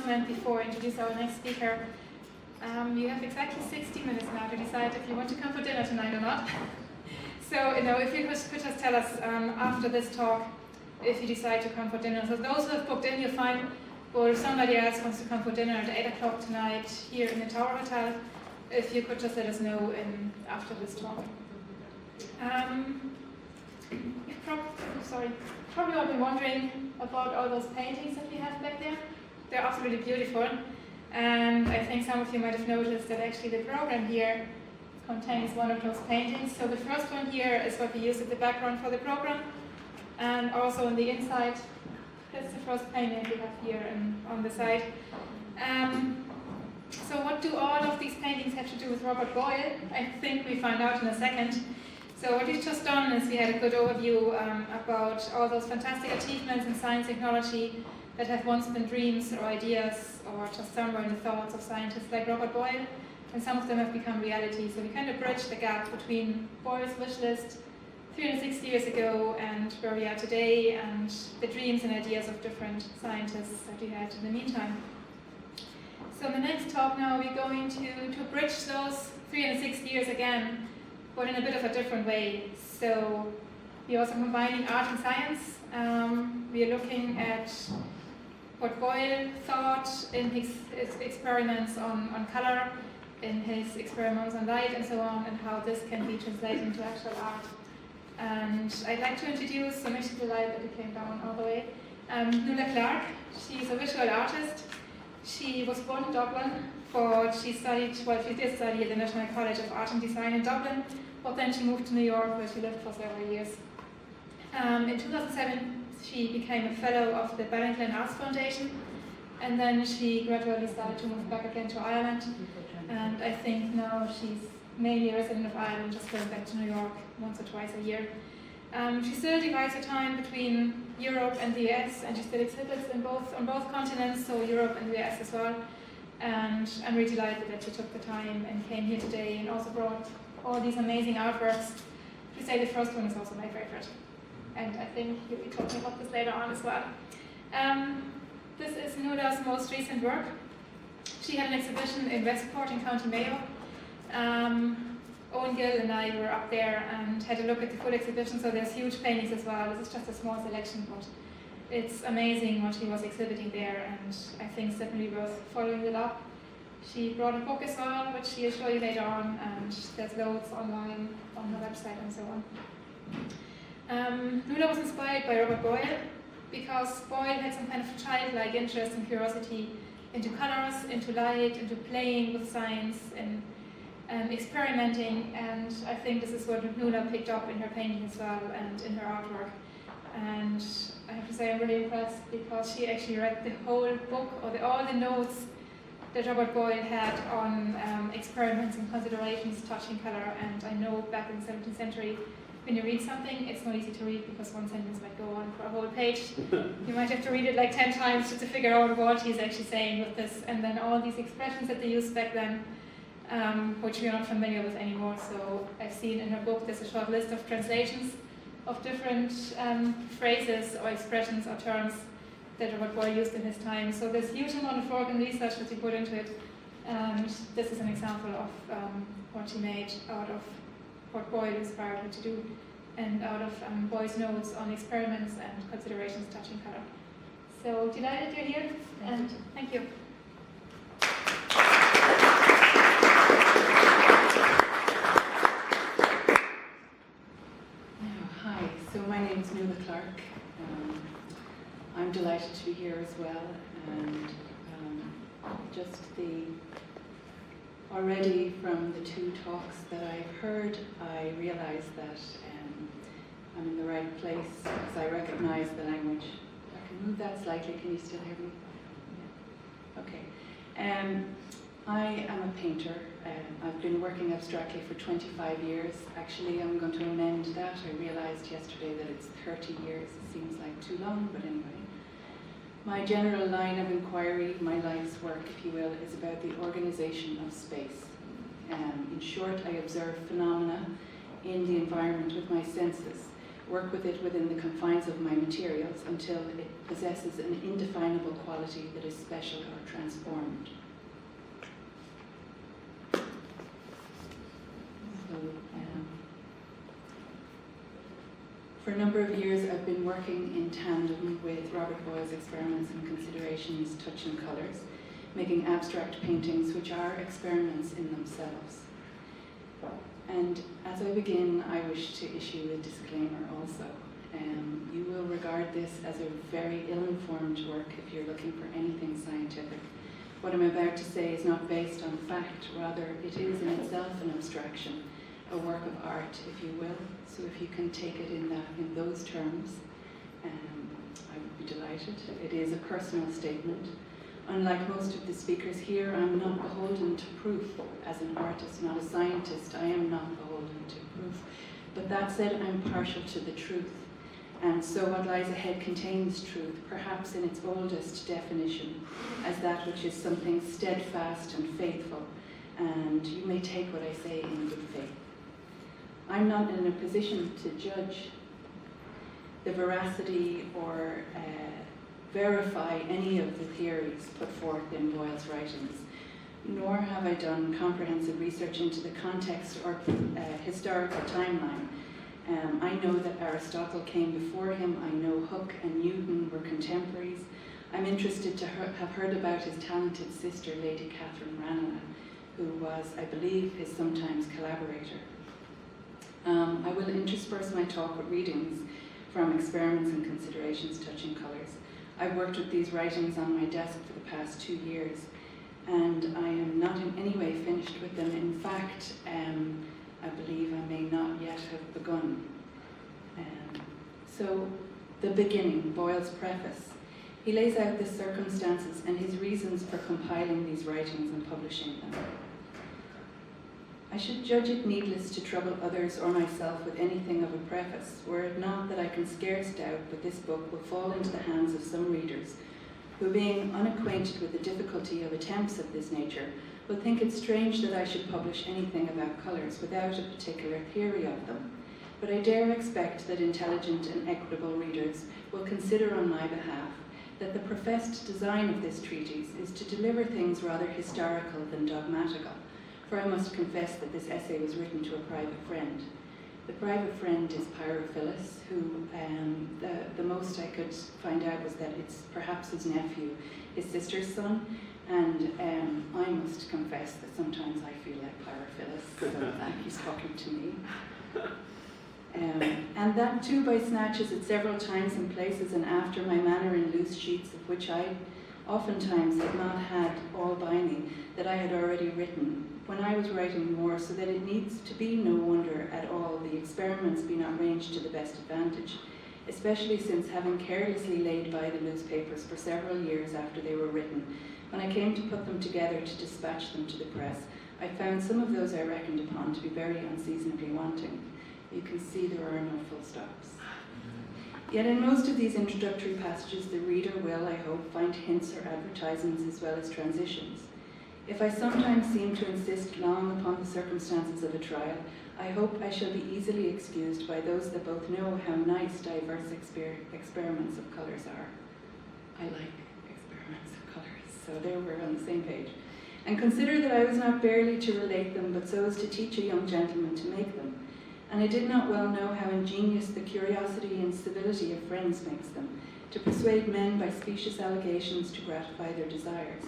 And before I introduce our next speaker, you have exactly 60 minutes now to decide if you want to come for dinner tonight or not. So, if you could just tell us after this talk if you decide to come for dinner. So those who have booked in, you're fine. But if somebody else wants to come for dinner at 8 o'clock tonight here in the Tower Hotel, if you could just let us know after this talk. You've probably all been wondering about all those paintings that we have back there. They're absolutely beautiful, and I think some of you might have noticed that actually the program here contains one of those paintings. So the first one here is what we use as the background for the program, and also on the inside, that's the first painting we have here on the side. So what do all of these paintings have to do with Robert Boyle? I think we find out in a second. So what we've just done is we had a good overview about all those fantastic achievements in science technology that have once been dreams or ideas or just somewhere in the thoughts of scientists like Robert Boyle, and some of them have become reality. So we kind of bridge the gap between Boyle's wish list 360 years ago and where we are today, and the dreams and ideas of different scientists that we had in the meantime. So in the next talk now we're going to bridge those 360 years again, but in a bit of a different way. So we're also combining art and science. We are looking at what Boyle thought in his experiments on color, in his experiments on light and so on, and how this can be translated into actual art. And I'd like to introduce, I'm actually delighted that it came down all the way, Nuala Clarke. She's a visual artist. She was born in Dublin, but she did study at the National College of Art and Design in Dublin, but then she moved to New York where she lived for several years. In 2007, she became a fellow of the Ballinclan Arts Foundation, and then she gradually started to move back again to Ireland, and I think now she's mainly a resident of Ireland, just going back to New York once or twice a year. She still divides her time between Europe and the US, and she still exhibits on both continents, so Europe and the US as well. And I'm really delighted that she took the time and came here today and also brought all these amazing artworks. To say the first one is also my favorite, and I think you'll be talking about this later on as well. This is Nuala's most recent work. She had an exhibition in Westport in County Mayo. Owen Gill and I were up there and had a look at the full exhibition, so there's huge paintings as well. This is just a small selection, but it's amazing what she was exhibiting there, and I think it's definitely worth following it up. She brought a book as well, which she'll show you later on, and there's loads online on her website and so on. Nuala was inspired by Robert Boyle because Boyle had some kind of childlike interest and curiosity into colors, into light, into playing with science, and experimenting, and I think this is what Nuala picked up in her painting as well and in her artwork. And I have to say I'm really impressed because she actually read the whole book, or all the notes that Robert Boyle had on experiments and considerations touching color. And I know back in the 17th century, when you read something, it's not easy to read because one sentence might go on for a whole page. You might have to read it like 10 times just to figure out what he's actually saying with this. And then all these expressions that they used back then, which we are not familiar with anymore. So I've seen in her book there's a short list of translations of different phrases or expressions or terms that Robert Boyle used in his time. So there's a huge amount of work and research that he put into it, and this is an example of what she made out of what Boyle inspired her to do, and out of Boyle's notes on experiments and considerations touching color. So delighted you're here, and thank you. Hi, so my name is Nuala Clarke. I'm delighted to be here as well, and just already from the two talks that I've heard, I realise that I'm in the right place because I recognise the language. I can move that slightly. Can you still hear me? Yeah. Okay. I am a painter. I've been working abstractly for 25 years. Actually, I'm going to amend that. I realised yesterday that it's 30 years. It seems like too long, but anyway. My general line of inquiry, my life's work, if you will, is about the organisation of space. In short, I observe phenomena in the environment with my senses, work with it within the confines of my materials until it possesses an indefinable quality that is special or transformed. For a number of years, I've been working in tandem with Robert Boyle's Experiments and Considerations, Touch and Colours, making abstract paintings which are experiments in themselves. And as I begin, I wish to issue a disclaimer also. You will regard this as a very ill-informed work if you're looking for anything scientific. What I'm about to say is not based on fact, rather it is in itself an abstraction, a work of art, if you will. So if you can take it in those terms, I would be delighted. It is a personal statement. Unlike most of the speakers here, I'm not beholden to proof as an artist, not a scientist. I am not beholden to proof. But that said, I'm partial to the truth. And so what lies ahead contains truth, perhaps in its oldest definition, as that which is something steadfast and faithful. And you may take what I say in good faith. I'm not in a position to judge the veracity or verify any of the theories put forth in Boyle's writings, nor have I done comprehensive research into the context or historical timeline. I know that Aristotle came before him. I know Hooke and Newton were contemporaries. I'm interested to have heard about his talented sister, Lady Catherine Ranelagh, who was, I believe, his sometimes collaborator. I will intersperse my talk with readings from Experiments and Considerations, Touch and Colours. I've worked with these writings on my desk for the past 2 years, and I am not in any way finished with them. In fact, I believe I may not yet have begun. So, the beginning, Boyle's preface. He lays out the circumstances and his reasons for compiling these writings and publishing them. I should judge it needless to trouble others or myself with anything of a preface, were it not that I can scarce doubt that this book will fall into the hands of some readers who, being unacquainted with the difficulty of attempts of this nature, will think it strange that I should publish anything about colours without a particular theory of them. But I dare expect that intelligent and equitable readers will consider on my behalf that the professed design of this treatise is to deliver things rather historical than dogmatical. For I must confess that this essay was written to a private friend. The private friend is Pyrophilus, who the most I could find out was that it's perhaps his nephew, his sister's son, and I must confess that sometimes I feel like Pyrophilus, so he's talking to me. And that too by snatches at several times and places, and after my manner in loose sheets, of which I oftentimes had not had all by me, that I had already written, when I was writing more, so that it needs to be no wonder at all the experiments be not ranged to the best advantage, especially since, having carelessly laid by the newspapers for several years after they were written, when I came to put them together to dispatch them to the press, I found some of those I reckoned upon to be very unseasonably wanting. You can see there are no full stops. Yet in most of these introductory passages, the reader will, I hope, find hints or advertisements as well as transitions. If I sometimes seem to insist long upon the circumstances of a trial, I hope I shall be easily excused by those that both know how nice diverse experiments of colours are. I like experiments of colours, so there we're on the same page. And consider that I was not barely to relate them, but so as to teach a young gentleman to make them. And I did not well know how ingenious the curiosity and civility of friends makes them, to persuade men by specious allegations to gratify their desires.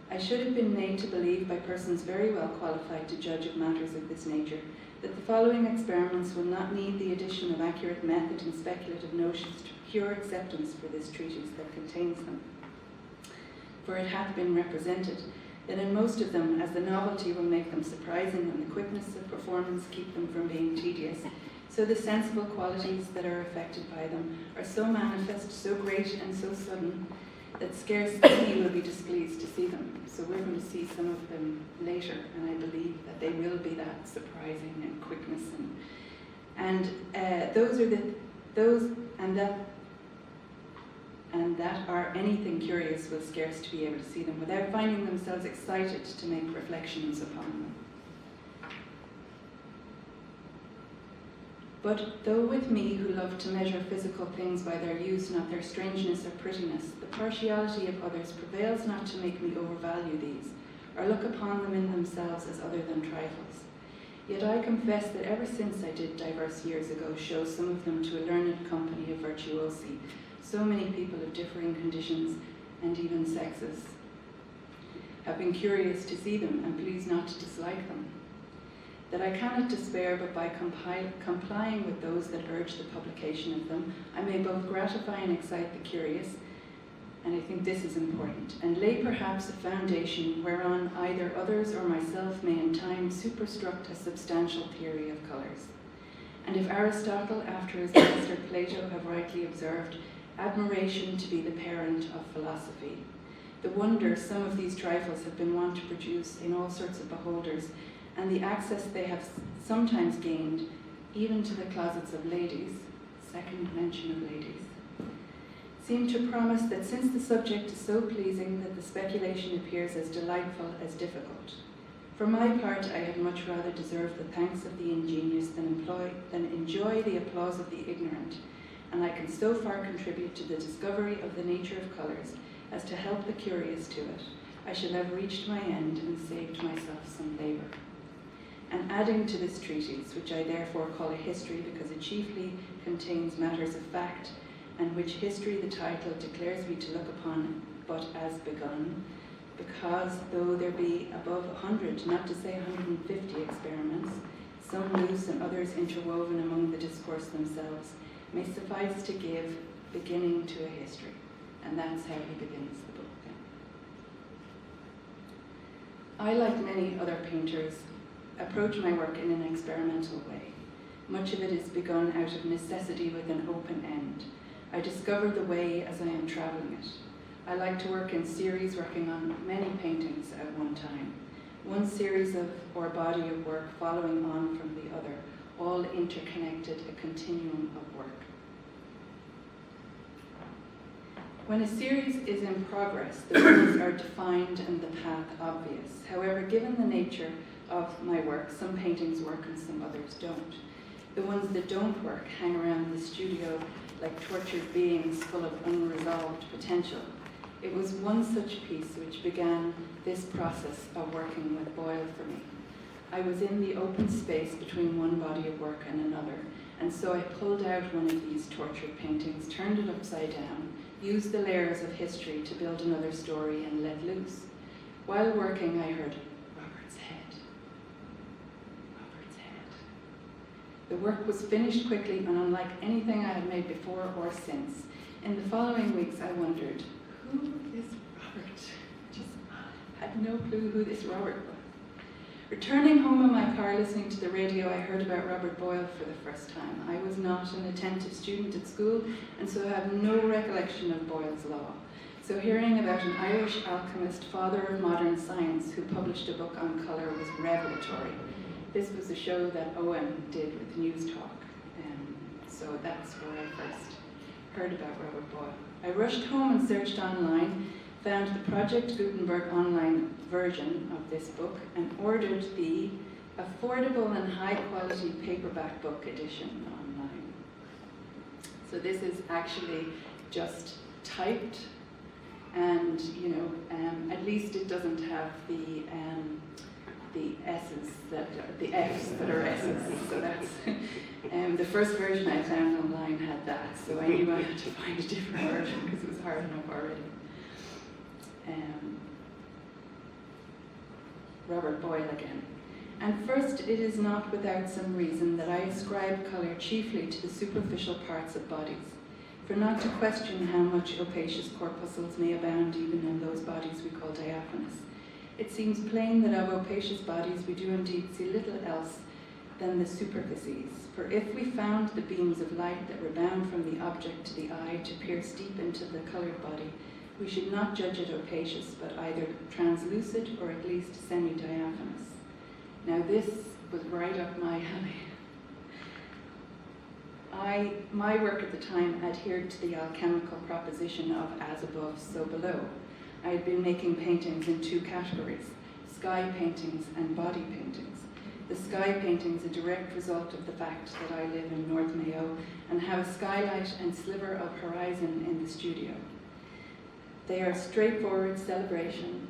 I should have been made to believe by persons very well qualified to judge of matters of this nature, that the following experiments will not need the addition of accurate method and speculative notions to procure acceptance for this treatise that contains them. For it hath been represented that in most of them, as the novelty will make them surprising and the quickness of performance keep them from being tedious, so the sensible qualities that are affected by them are so manifest, so great, and so sudden, that scarce any will be displeased to see them. So we're going to see some of them later, and I believe that they will be that surprising and quickness, and that are anything curious will scarce to be able to see them without finding themselves excited to make reflections upon them. But though with me, who love to measure physical things by their use, not their strangeness or prettiness, the partiality of others prevails not to make me overvalue these, or look upon them in themselves as other than trifles. Yet I confess that ever since I did diverse years ago show some of them to a learned company of virtuosi, so many people of differing conditions and even sexes have been curious to see them and pleased not to dislike them, that I cannot despair but by complying with those that urge the publication of them, I may both gratify and excite the curious, and I think this is important, and lay perhaps a foundation whereon either others or myself may in time superstruct a substantial theory of colours. And if Aristotle, after his master Plato, have rightly observed, admiration to be the parent of philosophy, the wonder some of these trifles have been wont to produce in all sorts of beholders, and the access they have sometimes gained, even to the closets of ladies, second mention of ladies, seem to promise that since the subject is so pleasing that the speculation appears as delightful as difficult. For my part, I had much rather deserve the thanks of the ingenious than enjoy the applause of the ignorant, and I can so far contribute to the discovery of the nature of colours as to help the curious to it. I shall have reached my end and saved myself some labour. And adding to this treatise, which I therefore call a history because it chiefly contains matters of fact, and which history the title declares me to look upon but as begun, because though there be above 100, not to say 150 experiments, some loose and others interwoven among the discourse themselves, may suffice to give beginning to a history. And that's how he begins the book then. I, like many other painters, approach my work in an experimental way. Much of it is begun out of necessity with an open end. I discover the way as I am traveling it. I like to work in series, working on many paintings at one time. One series of or body of work following on from the other, all interconnected, a continuum of work. When a series is in progress, the rules are defined and the path obvious. However, given the nature of my work, some paintings work and some others don't. The ones that don't work hang around the studio like tortured beings full of unresolved potential. It was one such piece which began this process of working with Boyle for me. I was in the open space between one body of work and another, and so I pulled out one of these tortured paintings, turned it upside down, used the layers of history to build another story, and let loose. While working, I heard Robert's head. Robert's head. The work was finished quickly and unlike anything I had made before or since. In the following weeks, I wondered, who is Robert? Just had no clue who this Robert was. Returning home in my car, listening to the radio, I heard about Robert Boyle for the first time. I was not an attentive student at school, and so have no recollection of Boyle's law. So hearing about an Irish alchemist, father of modern science, who published a book on colour was revelatory. This was a show that Owen did with News Talk, so that's where I first heard about Robert Boyle. I rushed home and searched online, found the Project Gutenberg online version of this book, and ordered the affordable and high-quality paperback book edition online. So this is actually just typed, and at least it doesn't have the S's the F's that are S's. So that's the first version I found online had that. So I knew I had to find a different version because it was hard enough already. Robert Boyle again. And first, it is not without some reason that I ascribe colour chiefly to the superficial parts of bodies, for not to question how much opacious corpuscles may abound even in those bodies we call diaphanous. It seems plain that of opacious bodies we do indeed see little else than the superficies, for if we found the beams of light that rebound from the object to the eye to pierce deep into the coloured body, we should not judge it opacious, but either translucid or at least semi-diaphanous. Now this was right up my alley. My work at the time adhered to the alchemical proposition of as above, so below. I had been making paintings in two categories, sky paintings and body paintings. The sky painting is a direct result of the fact that I live in North Mayo and have a skylight and sliver of horizon in the studio. They are a straightforward celebration